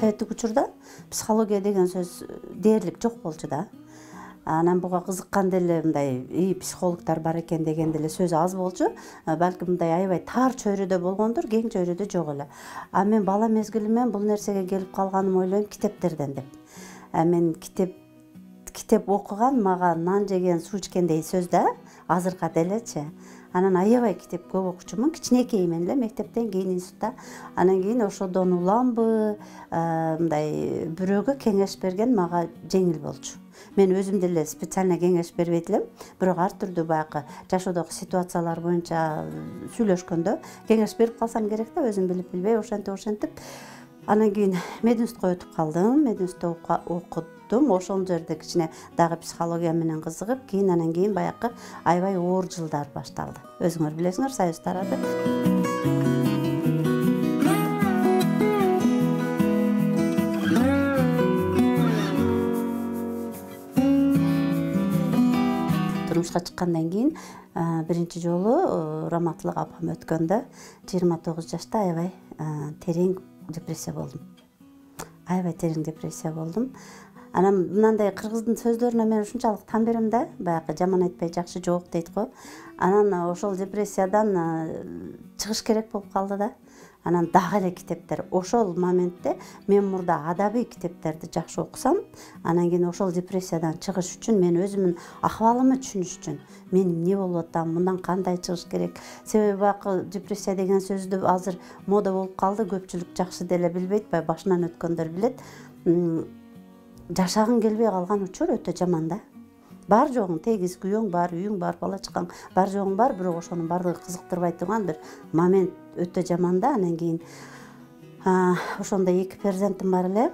советтик учурда психология деген сөз дээрлик жок болчу да. Анан буга кызыккан деле мындай психологдор бар экен деген деле сөз аз болчу. Балким мындай аябай тар чөйрөдө болгондур, кең чөйрөдө жок эле. Мен бала мезгилимен бул нерсеге келип калганым ойлойм китептерден деп. Мен китеп окуган мага нан жеген, суу ичкендей сөз да, азыркы делечи. Анан аябай китеп көп окучумун, кичинекеймен эле мектептен кийин институтта. Анан кийин ошодон уламбы, мындай бирөөгө кеңеш берген мага жеңил болчу. Мен өзүм деле специально кеңеш бербейт элем, бирок ар түрдүү баягы жашоодогу ситуациялар боюнча сүйлөшкөндө кеңеш берип калсам керек да, өзүм билип билбей ошентип. Анан кийин мединститутка өтүп калдым, мединститутта окудум. Ошол жерде кичине дагы психология менен кызыгып, анан кийин баягы аябай оор жылдар башталды. Өзүңөр билесиңер, Союз тарады. Турмушка чыккандан кийин биринчи жолу раматтылык апам өткөндө 29 жашта аябай терең депрессия болдум. Аябай терең депрессия болдум. Анан мындай кыргыздын сөздөрүнө мен ушунчалык тан берем да, баягы жаман айтпай жакшы жооп дейт го. Анан ошол депрессиядан чыгыш керек болуп калды да. Анан дагы эле китептер. Ошол моментте мен мурда адабий китептерди жакшы окусам, анан кийин ошол депрессиядан чыгыш үчүн, мен өзүмдүн акыбалымы түшүнүш үчүн, мен эмне болуп атам, мындан кандай чыгыш керек. Себеби баягы депрессия деген сөздү азыр мода болуп калды, көпчүлүк жакшы деле билбейт, башынан өткөндөр билет. Жашагың келбей калган учур өтө жаман да. Бар жогуң тегиз күйөөң бар, үйүң бар, бала чакаң бар жогуң бар, бирок ошонун бардыгы кызыктырбай турган бир момент өтө жаман да. Анан кийин ошондо 2 перзентим бар эле.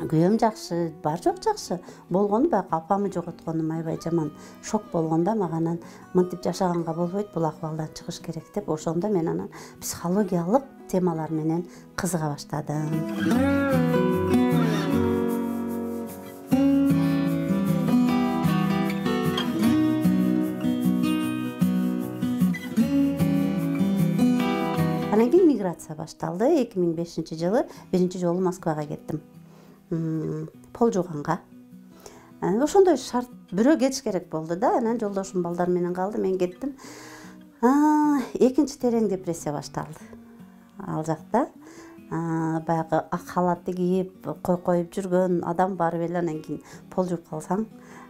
Күйөөм жакшы, бар жок жакшы болгону, баягы апамы жоготконум аябай жаман шок болгондо мага. Анан мынтип жашаганга болбойт, бул акыбалдан чыгыш керек деп, ошондо мен анан психологиялык темалар менен кызыга баштадым. Анан кийин миграция башталды. 2005 жылы биринчи жолу Москвага кеттим. Пол жууганга. Ошондой шарт бирөө кетиш керек болду да. Анан жолдошум балдар менен калды, мен кеттим. Экинчи терең депрессия башталды. Ал жакта баягы ак халатты кийип, коюп жүргөн адам барып эле анан кийин пол жууп калсаң.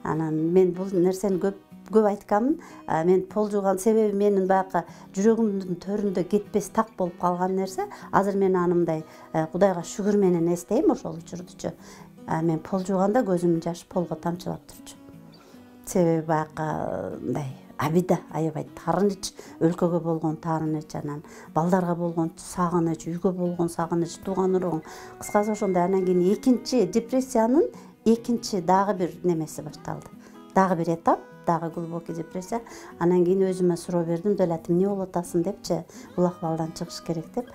Анан мен бул нерсени көп айтканмын. Мен пол жууган себеби менин баягы жүрөгүмдүн төрүндө кетпес так болуп калган нерсе. Азыр мен аны мындай Кудайга шүгүр менен эстейм ошол учурдучу. Мен пол жууганда көзүмдүн жашы полго тамчылап турчу. Себеби баягы мындай абида, аябай таарыныч, өлкөгө болгон таарыныч, анан балдарга болгон сагыныч, үйгө болгон сагыныч, тууган уругуң. Кыскасы ошондой. Анан кийин экинчи депрессиянын экинчи дагы бир немеси башталды. Дагы бир этап, дагы глубокий депрессия. Анан кийин өзүмө суроо бердим, делат эмне болуп атасың депчи, бул акыбалдан чыгыш керек деп.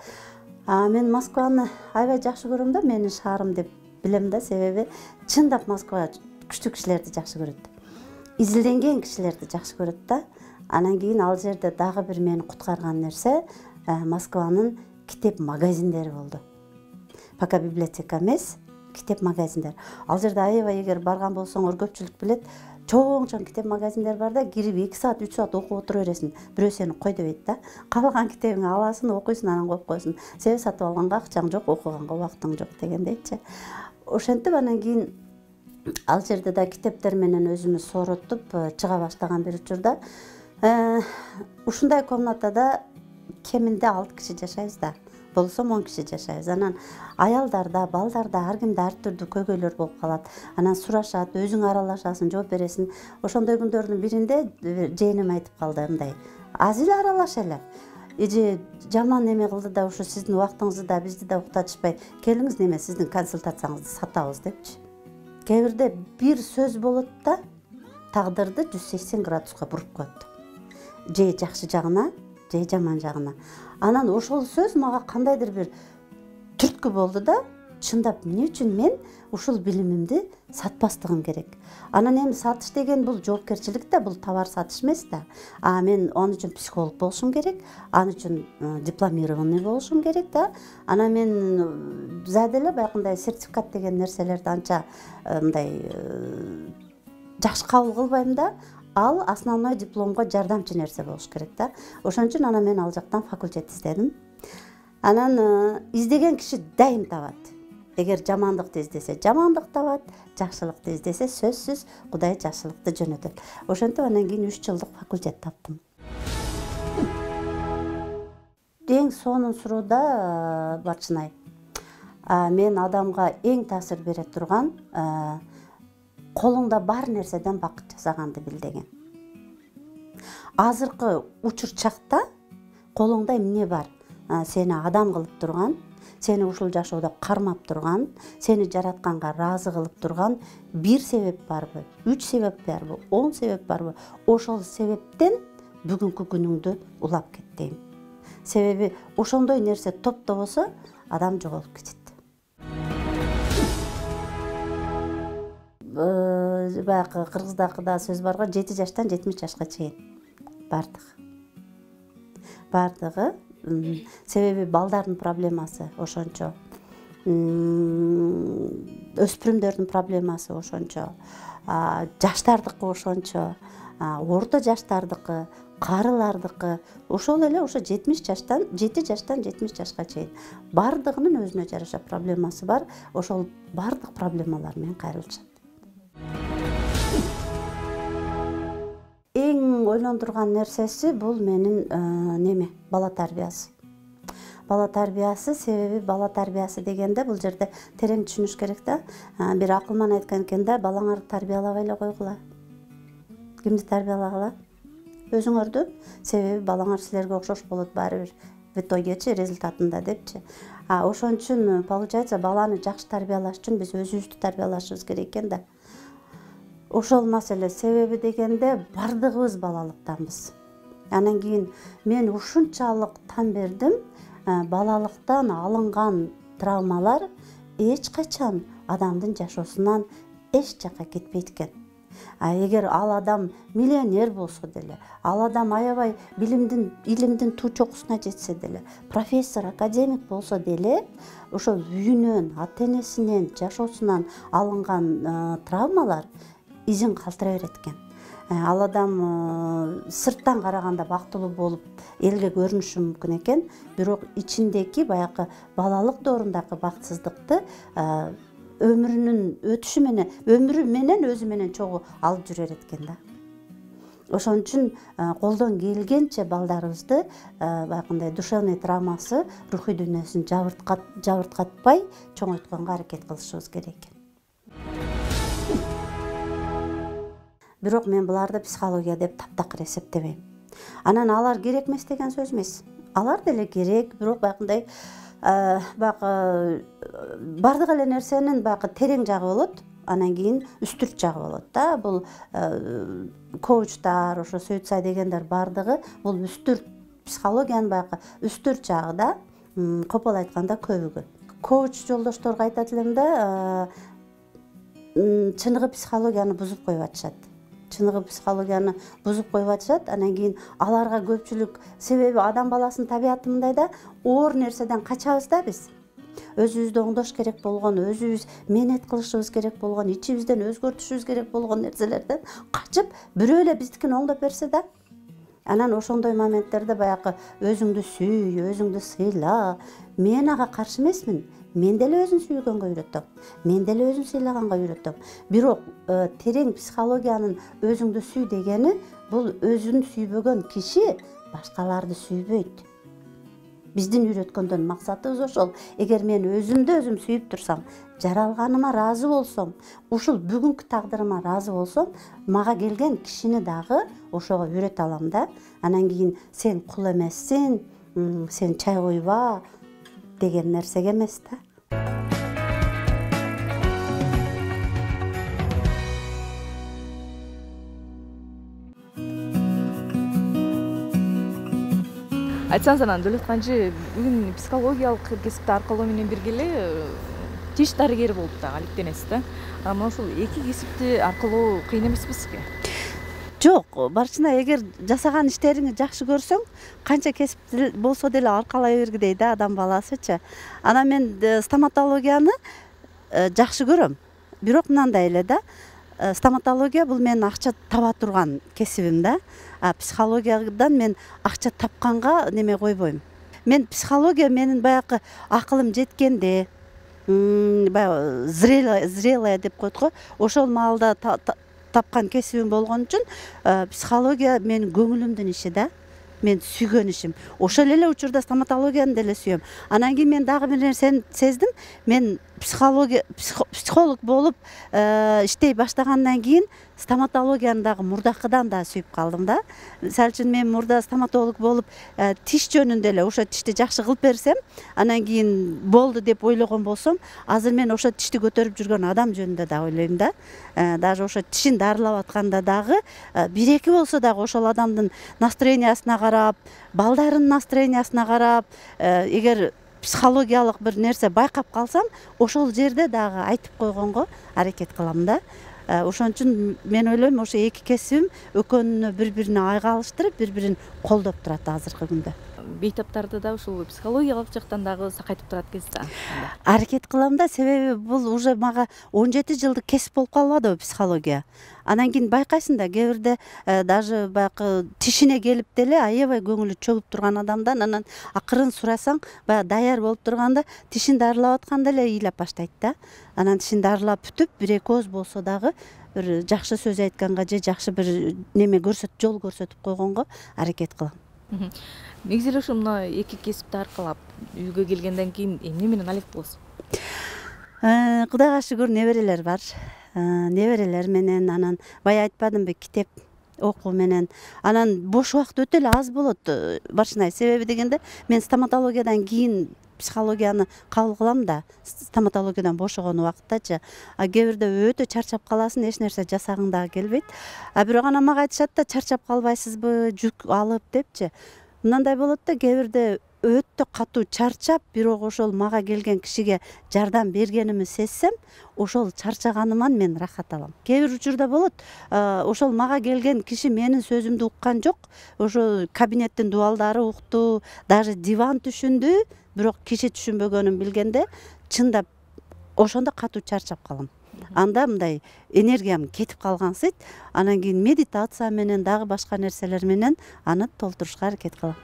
Мен Москваны аябай жакшы көрөм да, менин шаарым деп билем да, себеби чындап Москва күчтүү кишилерди жакшы көрөт. Изилденген кишилерди жакшы көрөт да. Анан кийин ал жерде дагы бир мени куткарган нерсе Москванын китеп магазиндери болду. Пока библиотека эмес, китеп магазиндер. Ал жерде аябай, эгер барган болсоңор көпчүлүк билет, чоң китеп магазиндер бар да, кирип 2 саат, 3 саат окуп отура бересиң. Бирөө сени кой дебейт да. Каалаган китебиңди аласың, окуйсуң, анан коюп коесуң. Себеби сатып алганга акчаң жок, окуганга убактың жок дегендейчи. Ошентип анан кийин ал жерде да китептер менен өзүмү сооротуп чыга баштаган бир учурда ушундай комнатада кеминде 6 киши жашайбыз да. Болсо 10 киши жашайбыз. Анан аялдарда, балдарда ар кимде ар түрдүү көйгөйлөр болуп калат. Анан сурашат, өзүң аралашасың, жооп бересиң. Ошондой күндөрдүн биринде жээним айтып калды, мындай: "Аз эле аралаш эле. Эже жаман неме кылды да, ушу сиздин убактыңызды да, бизди да уктатышпай, келиңиз неме сиздин консультацияңызды сатабыз" депчи. Кээ бирде бир сөз болот да, тагдырды 180 градуска буруп коет. Же жакшы жагына, же жаман жагына. Анан ошол сөз мага кандайдыр бир түрткү болду да. чындап эмне үчүн мен ушул билимимди сатпастыгым керек. Анан эми сатыш деген бул жоопкерчилик да, бул товар сатыш эмес да. Мен ал үчүн психолог болушум керек, ал үчүн дипломированный болушум керек да. Анан мен зада эле баягындай сертификат деген нерселерди анча мындай жакшы кабыл кылбайм да. Ал основной дипломго жардамчы нерсе болуш керек да. Ошон үчүн анан мен ал жактан факультет издедим. Анан издеген киши дайым табат. Эгер жамандыкты издесе жамандык табат, жакшылыкты издесе сөзсүз Кудай жакшылыкты жөнөтөт. Ошентип анан кийин 3 жылдык факультет таптым. Эң сонун суроодо Барчынай, мен адамга эң таасир бере турган колуңда бар нерседен бакыт жасаганды бил деген. Азыркы учур чакта колуңда эмне бар? Сени адам кылып турган, сени ушул жашоодо кармап турган, сени жаратканга ыраазы кылып турган бир себеп барбы, 3 себеп барбы, 10 себеп барбы? Ошол себептен бүгүнкү күнүңдү улап кет дейм. Себеби ошондой нерсе топтобосо адам жоголуп кетет. Баягы кыргыздакыда сөз барго 7 жаштан 70 жашка чейин бардыгы. Себеби балдардын проблемасы ошончо, өспүрүмдөрдүн проблемасы ошончо, жаштардыкы ошончо, орто жаштардыкы, карылардыкы, ошол эле ошо 7 жаштан 70 жашка чейин бардыгынын өзүнө жараша проблемасы бар. Ошол бардык проблемалар менен кайрылышат. Эң ойлондурган нерсеси бул менин бала тарбиясы. Бала тарбиясы, себеби бала тарбиясы дегенде бул жерде терең түшүнүш керек да. Бир акылман айткан экен да, балаңарды тарбиялабай эле койгула. Кимди тарбиялагыла? Өзүңөрдү. Себеби балаңар силерге окшош болот баары бир в итогечи, результатында депчи. Ошон үчүн получается баланы жакшы тарбиялаш үчүн биз өзүбүздү тарбиялашыбыз керек экен да. Ошол маселе. Себеби дегенде бардыгыбыз балалыктанбыз. Анан кийин мен ушунчалык тан бердим, балалыктан алынган травмалар эч качан адамдын жашоосунан эч жакка кетпейт экен. Эгер ал адам миллионер болсо деле, ал адам аябай илимдин туу чокусуна жетсе деле, профессор, академик болсо деле, ошол үйүнөн, ата-энесинен, жашоосунан алынган травмалар изин калтыра берет экен. Ал адам сырттан караганда бактылуу болуп элге көрүнүшү мүмкүн экен, бирок ичиндеки баягы балалык доорундагы бакытсыздыкты өмүрү менен өзү менен чогуу алып жүрөр экен да. Ошон үчүн колдон келгенче балдарыбызды баягындай душевный травмасы, рухий дүйнөсүн жабырткатпай чоңойтконго аракет кылышыбыз керек экен. Бирок мен буларды психология деп таптакыр эсептебейм. Анан алар керек эмес деген сөз эмес. Алар деле керек, бирок баягындай бардык эле нерсенин баягы терең жагы болот, анан кийин үстүрт жагы болот да. Бул коучтар, ошо суицид дегендер бардыгы бул үстүрт, психологиянын баягы үстүрт жагы да. Копол айтканда көбүгү. Коуч жолдошторго айтат элем да, чыныгы психологияны бузуп коюп атышат. Анан кийин аларга көпчүлүк, себеби адам баласынын табияты мындай да, оор нерседен качабыз да биз. Өзүбүздү оңдош керек болгон, өзүбүз менет кылышыбыз керек болгон, ичибизден өзгөртүшүбүз керек болгон нерселерден качып, бирөө эле биздикин оңдоп берсе да. Анан ошондой моменттерде баягы өзүңдү сүй, өзүңдү сыйла. Мен ага каршы эмесмин. Мен деле өзүн сүйгөнгө үйрөтөм. Мен деле өзүн сыйлаганга үйрөтөм. Бирок терең психологиянын өзүңдү сүй дегени бул өзүн сүйбөгөн киши башкаларды сүйбөйт. Биздин үйрөткөндөн максатыбыз ошол. Эгер мен өзүмдү өзүм сүйүп турсам, жаралганыма ыраазы болсом, ушул бүгүнкү тагдырыма ыраазы болсом, мага келген кишини дагы ошого үйрөтө алам да. Анан кийин сен кул эмессиң, сен чай койба деген нерсеге эмес да. Айтсаңыз анан Дөөлөт Канжы, бүгүн психологиялык кесипти аркалоо менен бирге эле тиш дарыгери болуп дагы алектенесиз да. Мына ушул эки кесипти аркылуу кыйын эмеспи сизге? Жок, барчына эгер жасаган иштериңди жакшы көрсөң, канча кесип болсо деле аркалай бергилей да адам баласычы. Анан мен стоматологияны жакшы көрөм. Бирок мындай эле да, стоматология бул менин акча таба турган кесибим да. Психологиядан мен акча тапканга неме койбойм. Мен психология менин баягы акылым жеткенде, баягы зрелая деп коет го, ошол маалда тапкан кесибим болгон үчүн психология менин көңүлүмдүн иши да. Мен сүйгөн ишим. Ошол эле учурда стоматологияны деле сүйөм. Анан кийин мен дагы бир нерсени сездим. Мен психолог болуп иштей баштагандан кийин стоматологияны дагы мурдакыдан да сүйүп калдым да. Мисалы үчүн мен мурда стоматолог болуп тиш жөнүндө эле ошо тишти жакшы кылып берсем, анан кийин болду деп ойлогон болсом, азыр мен ошо тишти көтөрүп жүргөн адам жөнүндө да ойлойм да. Даже ошо тишин дарылап атканда дагы бир-эки болсо дагы ошол адамдын настроениясына карап, балдарынын настроениясына карап, эгер психологиялык бир нерсе байкап калсам, ошол жерде дагы айтып койгонго аракет кылам да. Ошон үчүн мен ойлойм, ошо эки кесибим экөөнүнө бири-бирине айга алыштырып, бири-бирин колдоп турат азыркы күндө. Бейтаптарды да ушул психологиялык жактан дагы сакайтып турат экенсиз да. Аракет кылам да, себеби бул уже мага 17 жылдык кесип болуп калбадыбы психология. Анан кийин байкайсың да, кээ бирде даже баягы тишине келип деле аябай көңүлү чөгүп турган адамдан анан акырын сурасаң, баягы даяр болуп турганда тишин дарылап атканда эле ыйлап баштайт да. Анан тишин дарылап бүтүп, бир-эки ооз болсо дагы бир жакшы сөз айтканга же жакшы бир неме жол көрсөтүп койгонго аракет кылам. Негизи эле ушу мына эки кесипти аркалап үйгө келгенден кийин эмне менен алек болосуз? Кудайга шүгүр неберелер бар. Неберелер менен, анан бая айтпадымбы, китеп окуу менен. Анан бош убакыт өтө эле аз болот. Башынай себеби дегенде, мен стоматологиядан кийин психологияны кабыл кылам да, стоматологиядан бошогон убакыттачы. Кээ бирде өтө чарчап каласың, эч нерсе жасагың дагы келбейт. Бирок анан мага айтышат да, чарчап калбайсызбы, жүк алып депчи. Мындай болот да, кээ бирде өтө катуу чарчап, бирок ошол мага келген кишиге жардам бергенимди сезсем, ошол чарчаганыман мен рахат алам. Кээ бир учурда болот, ошол мага келген киши менин сөзүмдү уккан жок, ошо кабинеттин дубалдары укту, даже диван түшүндү, бирок киши түшүнбөгөнүн билгенде, чындап ошондо катуу чарчап калам. Анда мындай энергиям кетип калгансыйт, анан кийин медитация менен дагы башка нерселер менен аны толтурушка аракет кылам.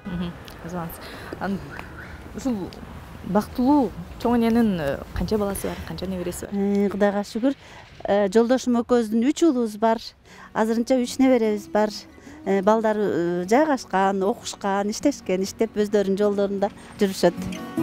Ушул бактылуу чоң эненин канча баласы бар, канча небереси бар? Кудайга шүгүр, жолдошум экөөбүздүн 3 уулубуз бар. Азырынча 3 неберебиз бар. Балдар жайгашкан, окушкан, иштешкен, иштеп өздөрүнүн жолдорунда жүрүшөт.